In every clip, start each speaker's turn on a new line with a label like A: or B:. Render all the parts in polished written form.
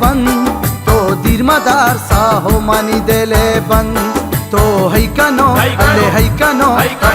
A: बंद तो दिरमदार साहो मानी दिले बंद तो हैकनो अल्ले हैकनो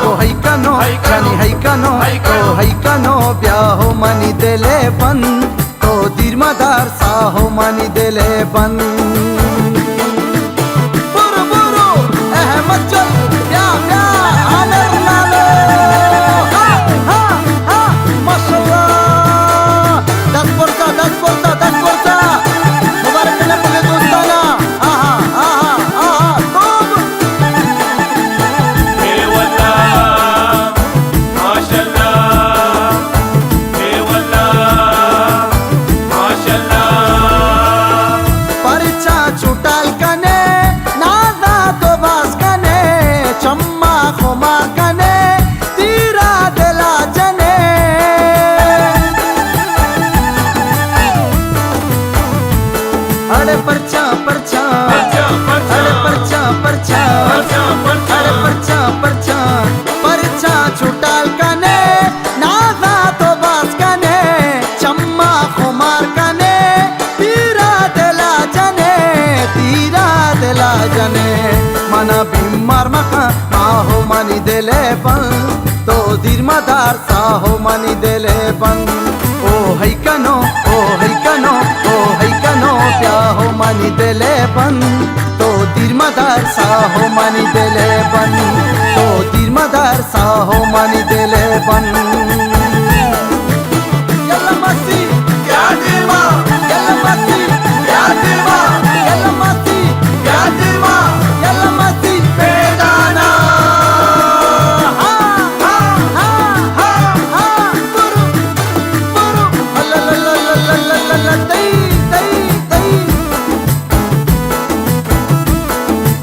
A: तो हैकनो जानी हैकनो तो हैकनो ब्याहो मानी दिले बंद तो दिरमदार साहो मानी दिले बंद बुरु बुरु अहमद चल ब्या ब्या आलर लालो हा हा हा माशाल्लाह 10 porta मुबारक मिले पुगे दोस्ताना आहा आहा आहा तुम
B: मेरे वल्ला माशाल्लाह मेरे वल्ला माशाल्लाह
A: परिचा छुटाल कने नादा तो बास कने चम्मा खोमा कने तीरा दिला जने अरे परचा परचा अरे परचा परचा अरे परचा परचा परचा छुटाल कने नादा तो बास कने चम्मा खुमार कने तीरा दिला जने मना बीमार मका माहो मानी दिले बन तो दिरमदार साहो मानी दिले बन ओ हैकनो ओ हैकनो ओ हैकनो ब्याहो मानी दिले बन तो दिरमदार साहो मानी दिले बन तो दिरमदार साहो मानी दिले बन यल्ला मस्ती क्या दिलवा यल्ला मस्ती क्या दिलवा यल्ला मस्ती क्या दिलवा यल्ला मस्ती बेदाना हा हा हा हा हा बुरु बुरु अल्ला तई तई तई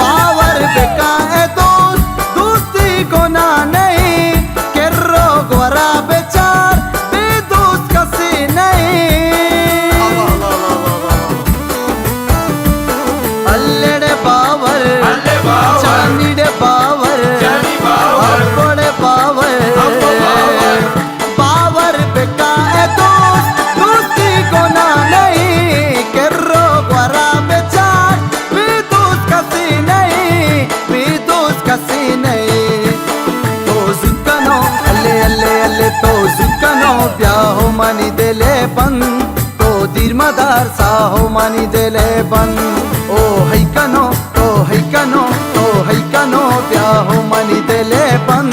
A: पावर बेका है दोस्ती को ना नहीं केर्रो गोरा बेचार बेदोस्त कसी नहीं अल्ले डे पावर चांदी डे पावर अब्बड़े पावर पावर बेका है दोस्ती को ना नहीं केर्रो गोरा बेचार बेदोस्त कसी नहीं तो जुकनो अल्ले अल्ले अल्ले तो जुकनो ब्याहो मानी दिले बन तो दिरमदार साहो मानी दिले बन ओ हैकनो तो हैकनो तो हैकनो ब्याहो मानी दिले बन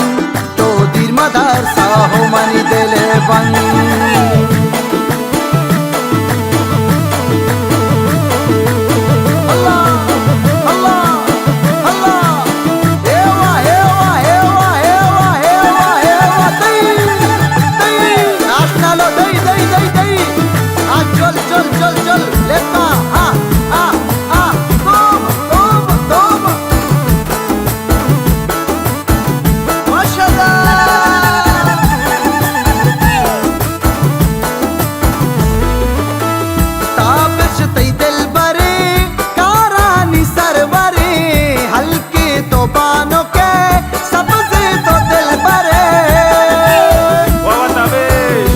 A: तो दिरमदार साहो मानी दिले बन चल चल लेता आ आ आ तुम माशाल्लाह ताबिश तई दिल बरे कारानी सरवरे हल्के तो बानो के सबसे तो दिल बरे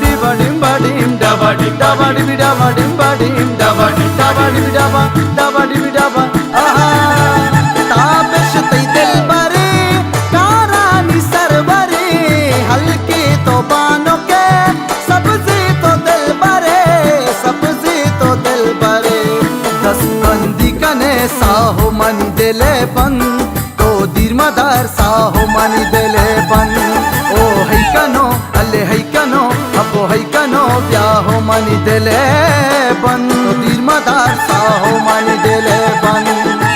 A: divadim badim davadim davadim davadim badim davadim davadim davadim dava aha Tabish तई दिल बरे कारानी सरवरे हल्के तो बानो के सबसे तो दिल बरे 10 बंदी कने साहो मानी दिले बन तो दिरमदार साहो मानी दिले बन ओ हैकनो अल्ले हैकनो अबो हैकनो ब्याहो मानी दिले बन तो दिरमदार साहो मानी दिले बन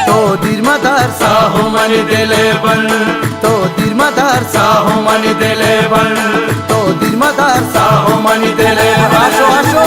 A: तो दिरमदार साहो मानी दिले बन तो दिरमदार साहो मानी दिले बन तो दिरमदार साहो मानी दिले आशो आशो